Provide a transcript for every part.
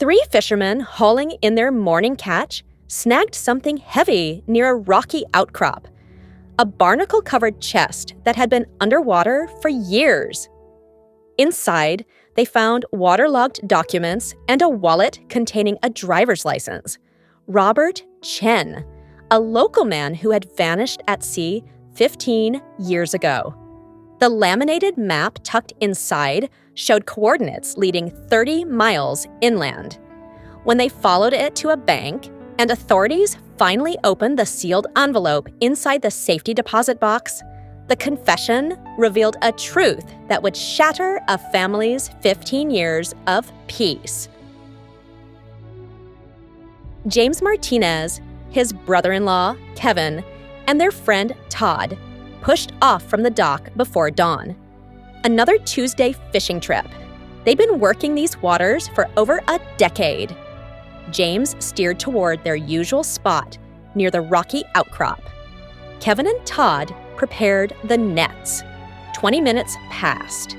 Three fishermen hauling in their morning catch snagged something heavy near a rocky outcrop, a barnacle-covered chest that had been underwater for years. Inside, they found waterlogged documents and a wallet containing a driver's license. Robert Chen, a local man who had vanished at sea 15 years ago. The laminated map tucked inside showed coordinates leading 30 miles inland. When they followed it to a bank, and authorities finally opened the sealed envelope inside the safety deposit box, the confession revealed a truth that would shatter a family's 15 years of peace. James Martinez, his brother-in-law, Kevin, and their friend, Todd, pushed off from the dock before dawn. Another Tuesday fishing trip. They'd been working these waters for over a decade. James steered toward their usual spot near the rocky outcrop. Kevin and Todd prepared the nets. 20 minutes passed.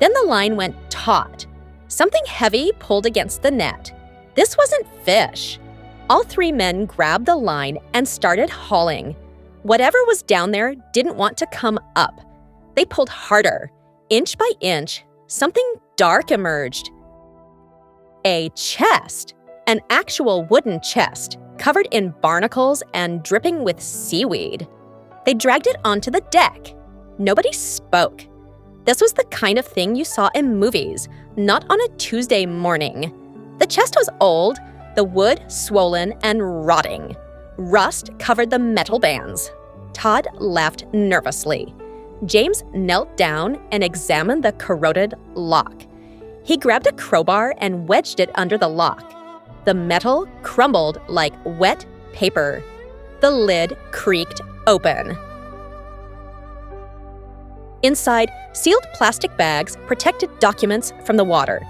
Then the line went taut. Something heavy pulled against the net. This wasn't fish. All three men grabbed the line and started hauling. Whatever was down there didn't want to come up. They pulled harder. Inch by inch, something dark emerged. A chest, an actual wooden chest, covered in barnacles and dripping with seaweed. They dragged it onto the deck. Nobody spoke. This was the kind of thing you saw in movies, not on a Tuesday morning. The chest was old, the wood swollen and rotting. Rust covered the metal bands. Todd laughed nervously. James knelt down and examined the corroded lock. He grabbed a crowbar and wedged it under the lock. The metal crumbled like wet paper. The lid creaked open. Inside, sealed plastic bags protected documents from the water.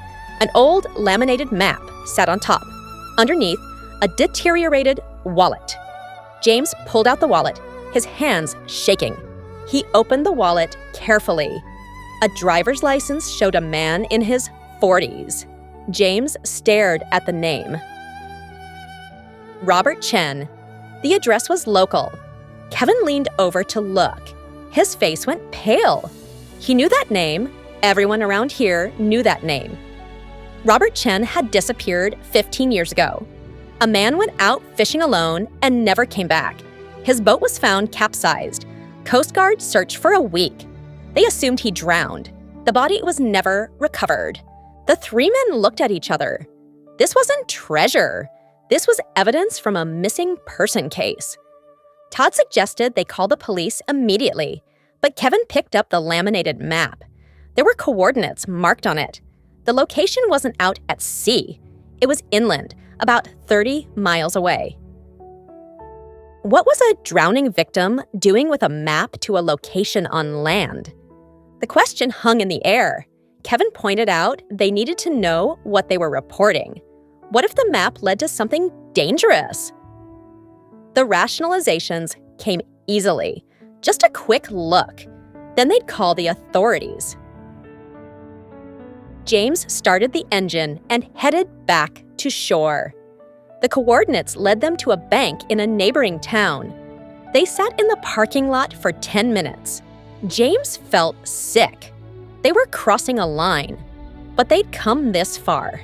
An old laminated map sat on top. Underneath, a deteriorated wallet. James pulled out the wallet, his hands shaking. He opened the wallet carefully. A driver's license showed a man in his 40s. James stared at the name. Robert Chen. The address was local. Kevin leaned over to look. His face went pale. He knew that name. Everyone around here knew that name. Robert Chen had disappeared 15 years ago. A man went out fishing alone and never came back. His boat was found capsized. Coast Guard searched for a week. They assumed he drowned. The body was never recovered. The three men looked at each other. This wasn't treasure. This was evidence from a missing person case. Todd suggested they call the police immediately, but Kevin picked up the laminated map. There were coordinates marked on it. The location wasn't out at sea. It was inland, about 30 miles away. What was a drowning victim doing with a map to a location on land? The question hung in the air. Kevin pointed out they needed to know what they were reporting. What if the map led to something dangerous? The rationalizations came easily. Just a quick look. Then they'd call the authorities. James started the engine and headed back to shore. The coordinates led them to a bank in a neighboring town. They sat in the parking lot for 10 minutes. James felt sick. They were crossing a line, but they'd come this far.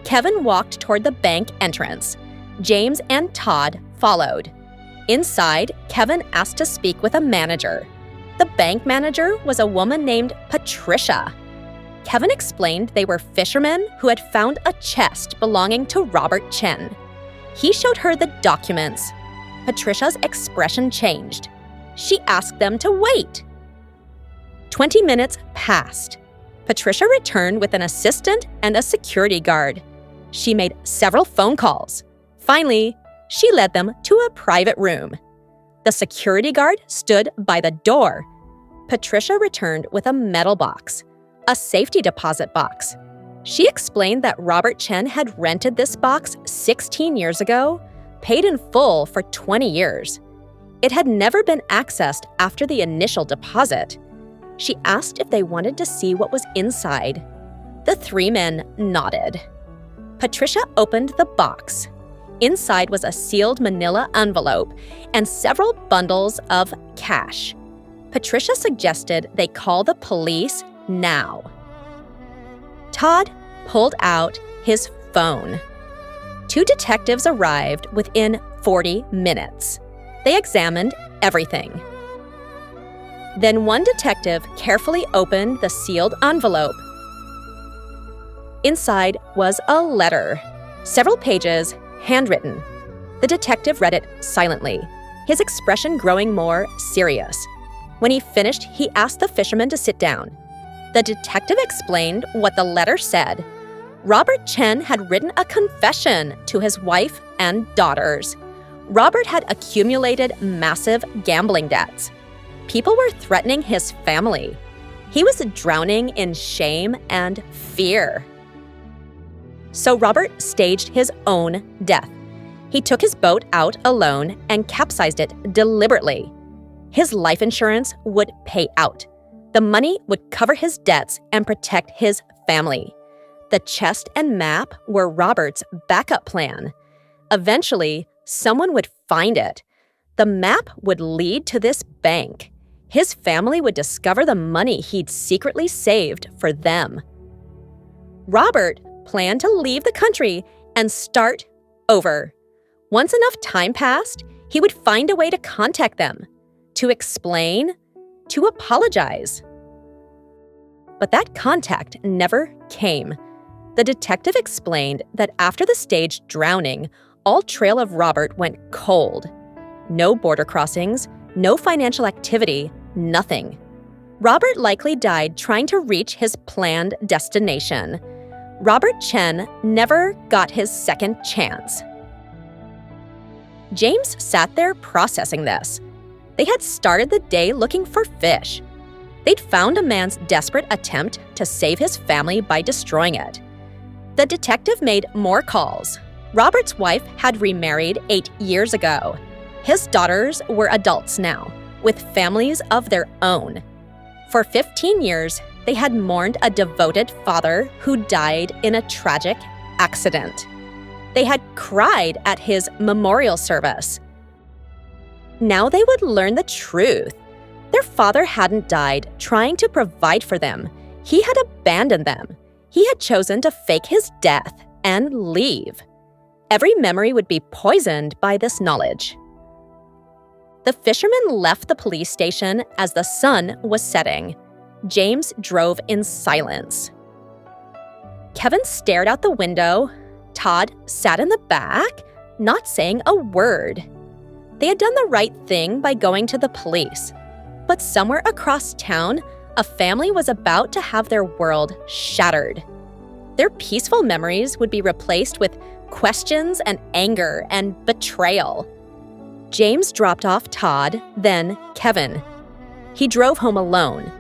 Kevin walked toward the bank entrance. James and Todd followed. Inside, Kevin asked to speak with a manager. The bank manager was a woman named Patricia. Kevin explained they were fishermen who had found a chest belonging to Robert Chen. He showed her the documents. Patricia's expression changed. She asked them to wait. 20 minutes passed. Patricia returned with an assistant and a security guard. She made several phone calls. Finally, she led them to a private room. The security guard stood by the door. Patricia returned with a metal box, a safety deposit box. She explained that Robert Chen had rented this box 16 years ago, paid in full for 20 years. It had never been accessed after the initial deposit. She asked if they wanted to see what was inside. The three men nodded. Patricia opened the box. Inside was a sealed manila envelope and several bundles of cash. Patricia suggested they call the police now. Todd pulled out his phone. Two detectives arrived within 40 minutes. They examined everything. Then one detective carefully opened the sealed envelope. Inside was a letter, several pages, handwritten. The detective read it silently, his expression growing more serious. When he finished, he asked the fisherman to sit down. The detective explained what the letter said. Robert Chen had written a confession to his wife and daughters. Robert had accumulated massive gambling debts. People were threatening his family. He was drowning in shame and fear. So Robert staged his own death. He took his boat out alone and capsized it deliberately. His life insurance would pay out. The money would cover his debts and protect his family. The chest and map were Robert's backup plan. Eventually, someone would find it. The map would lead to this bank. His family would discover the money he'd secretly saved for them. Robert planned to leave the country and start over. Once enough time passed, he would find a way to contact them, to explain, to apologize. But that contact never came. The detective explained that after the staged drowning, all trail of Robert went cold. No border crossings, no financial activity, nothing. Robert likely died trying to reach his planned destination. Robert Chen never got his second chance. James sat there processing this. They had started the day looking for fish. They'd found a man's desperate attempt to save his family by destroying it. The detective made more calls. Robert's wife had remarried 8 years ago. His daughters were adults now, with families of their own. For 15 years, they had mourned a devoted father who died in a tragic accident. They had cried at his memorial service. Now they would learn the truth. Their father hadn't died trying to provide for them. He had abandoned them. He had chosen to fake his death and leave. Every memory would be poisoned by this knowledge. The fishermen left the police station as the sun was setting. James drove in silence. Kevin stared out the window. Todd sat in the back, not saying a word. They had done the right thing by going to the police. But somewhere across town, a family was about to have their world shattered. Their peaceful memories would be replaced with questions and anger and betrayal. James dropped off Todd, then Kevin. He drove home alone.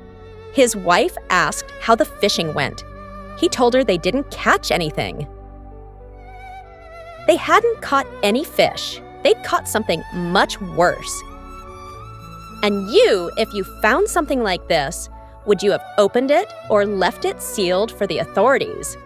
His wife asked how the fishing went. He told her they didn't catch anything. They hadn't caught any fish. They'd caught something much worse. And you, if you found something like this, would you have opened it or left it sealed for the authorities?